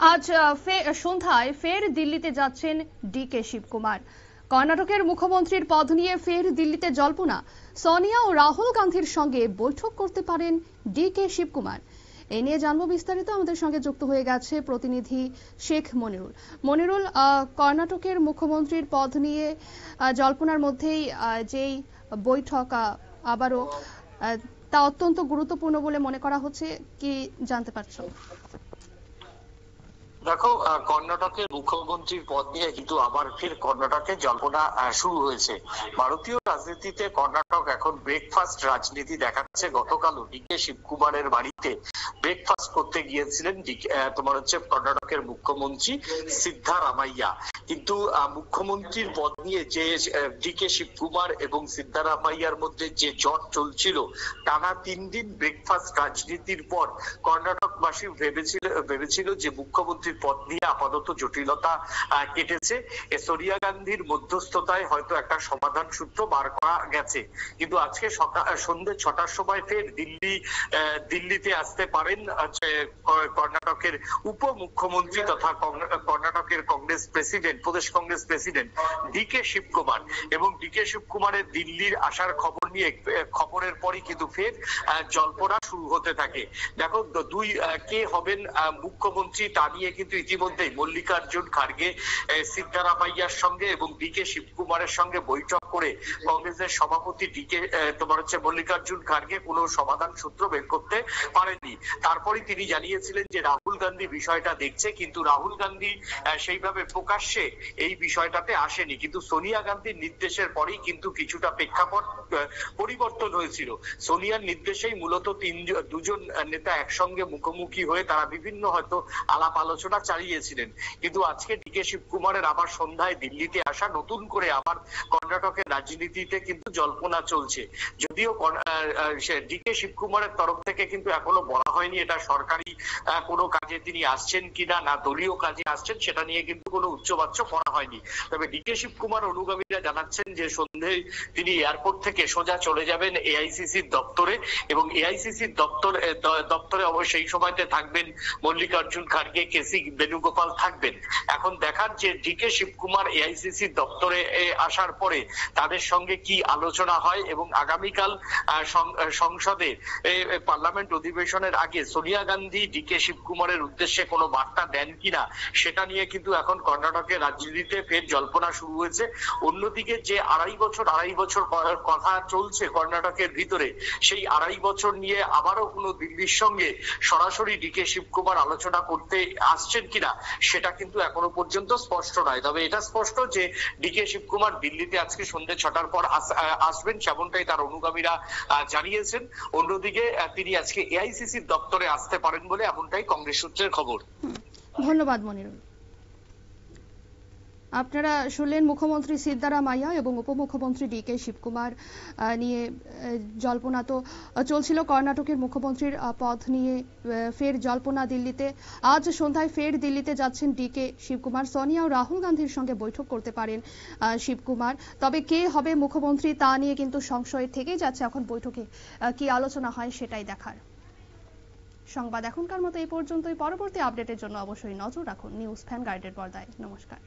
আজ সন্ধ্যায় ফের দিল্লিতে যাচ্ছেন ডিকে শিবকুমার। কর্ণাটকের মুখ্যমন্ত্রীর পদ নিয়ে ফের দিল্লিতে জল্পনা। সোনিয়া ও রাহুল গান্ধীর সঙ্গে বৈঠক করতে পারেন ডিকে শিবকুমার। এ নিয়ে জানবো বিস্তারিত। আমাদের সঙ্গে যুক্ত হয়ে গেছে প্রতিনিধি শেখ মনিরুল। মনিরুল, কর্ণাটকের মুখ্যমন্ত্রীর পদ নিয়ে জল্পনার মধ্যেই যেই বৈঠক আবারও তা অত্যন্ত গুরুত্বপূর্ণ বলে মনে করা হচ্ছে, কি জানতে পারছো? দেখো, কর্ণাটকের মুখ্যমন্ত্রীর পদ নিয়ে কিন্তু আবার ফের কর্ণাটকে জল্পনা শুরু হয়েছে। ভারতীয় রাজনীতিতে কর্ণাটক এখন ব্রেকফাস্ট রাজনীতি দেখাচ্ছে। গতকালও ডিকে শিবকুমারের বাড়িতে ব্রেকফাস্ট করতে গিয়েছিলেন কর্ণাটকের মুখ্যমন্ত্রী সিদ্ধারামাইয়া। কিন্তু মুখ্যমন্ত্রীর পদ নিয়ে যে ডিকে শিবকুমার এবং সিদ্ধারামাইয়ার মধ্যে যে জট চলছিল, টানা 3 দিন ব্রেকফাস্ট রাজনীতির পর কর্ণাটকবাসী ভেবেছিল যে মুখ্যমন্ত্রীর পদ নিয়ে আপাতত জটিলতা কেটেছে। সোনিয়া গান্ধীর মধ্যস্থতায় হয়তো একটা সমাধান সূত্র বার করা গেছে। কিন্তু আজকে সন্ধ্যে 6টার সময় ফের দিল্লিতে আসতে পারেন কর্ণাটকের উপমুখ্যমন্ত্রী তথা কর্ণাটকের প্রদেশ কংগ্রেস প্রেসিডেন্ট ডিকে শিবকুমার। এবং ডিকে শিবকুমারের দিল্লির আসার খবরের পরই কিন্তু ফের জল্পনা শুরু হতে থাকে। দেখো, কে হবেন মুখ্যমন্ত্রী তা নিয়ে কিন্তু ইতিমধ্যেই মল্লিকার্জুন খার্গে সিদ্ধারামাইয়ার সঙ্গে এবং ডিকে শিবকুমারের সঙ্গে বৈঠক করে কংগ্রেসের সভাপতি মল্লিকার্জুন খার্গে কোনো সমাধান সূত্র বের করতে পারেননি। তারপরে তিনি জানিয়েছিলেন যে রাহুল গান্ধী বিষয়টা দেখছে, কিন্তু রাহুল গান্ধী সেইভাবে প্রকাশ্যে এই বিষয়টাতে আসেনি। কিন্তু সোনিয়া গান্ধীর নির্দেশের পরেই কিন্তু কিছুটা প্রেক্ষাপট পরিবর্তন হয়েছিল। সোনিয়ার নির্দেশেই মূলত দুজন নেতা একসঙ্গে মুখোমুখি হয়ে তারা বিভিন্ন হয়তো আলাপ আলোচনা চালিয়েছিলেন। কিন্তু আজকে ডিকে শিবকুমারের আবার সন্ধ্যায় দিল্লিতে আসা, নতুন করে আবার কর্ণাটকের রাজনীতিতে কিন্তু জল্পনা চলছে। যদিও ডিকে শিবকুমারের তরফ থেকে কিন্তু এখনো বলা হয়নি এটা সরকারি কোনো কাজে তিনি আসছেন কিনা, না দলীয় কাজে আসছেন, সেটা নিয়ে কিন্তু কোনো উচ্চবাচ্য করা হয়নি। তবে ডিকে শিবকুমার অনুগামীরা জানাচ্ছেন যে সন্ধ্যায় তিনি এয়ারপোর্ট থেকে সোজা চলে যাবেন এআইসিসির দপ্তরে, এবং এআইসিসির দপ্তরে অবশ্যই সেই সময়তে থাকবেন মল্লিকার্জুন খার্গে, কেসি বেণুগোপাল থাকবেন। এখন দেখার যে ডিকে শিবকুমার এআইসিসির দপ্তরে আসার পরে তাদের সঙ্গে কি আলোচনা হয় এবং আগামীকাল সংসদে পার্লামেন্ট অধিবেশনের আগে সোনিয়া গান্ধী ডিকে শিবকুমারের উদ্দেশ্যে কোনো বার্তা দেন কিনা, সেটা নিয়ে কিন্তু এখন কর্ণাটকের রাজনীতিতে ফের জল্পনা শুরু হয়েছে। অন্যদিকে যে আড়াই বছর কথা চলছে কর্ণাটকের ভিতরে, সেই 2.5 বছর নিয়ে আবারও কোনো দিল্লির সঙ্গে সরাসরি ডিকে শিবকুমার আলোচনা করতে আসছেন কিনা, সেটা কিন্তু এখনো পর্যন্ত স্পষ্ট নয়। তবে এটা স্পষ্ট যে ডিকে শিবকুমার দিল্লিতে আজকে সন্ধ্যে 6টার পর আসবেন, যেমনটাই তার অনুগামীরা জানিয়েছেন। অন্যদিকে তিনি আজকে এআইসিসির দপ্তরে আসতে পারেন বলে এমনটাই কংগ্রেস সূত্রের খবর। ধন্যবাদ মনিরুল। আপনারা শুনলেন মুখ্যমন্ত্রী সিদ্ধারামাইয়া এবং উপমুখ্যমন্ত্রী ডিকে শিবকুমার নিয়ে জল্পনা তো চলছিল। কর্ণাটকের মুখ্যমন্ত্রীর পদ নিয়ে ফের জল্পনা দিল্লিতে। আজ সন্ধ্যায় ফের দিল্লিতে যাচ্ছেন ডিকে শিবকুমার। সোনিয়া ও রাহুল গান্ধীর সঙ্গে বৈঠক করতে পারেন শিবকুমার। তবে কে হবে মুখ্যমন্ত্রী তা নিয়ে কিন্তু সংশয় থেকেই যাচ্ছে। এখন বৈঠকে কি আলোচনা হয় সেটাই দেখার। সংবাদ এখনকার মতো এই পর্যন্তই। পরবর্তী আপডেটের জন্য অবশ্যই নজর রাখুন নিউজ ভ্যানগার্ডের পর্দায়। নমস্কার।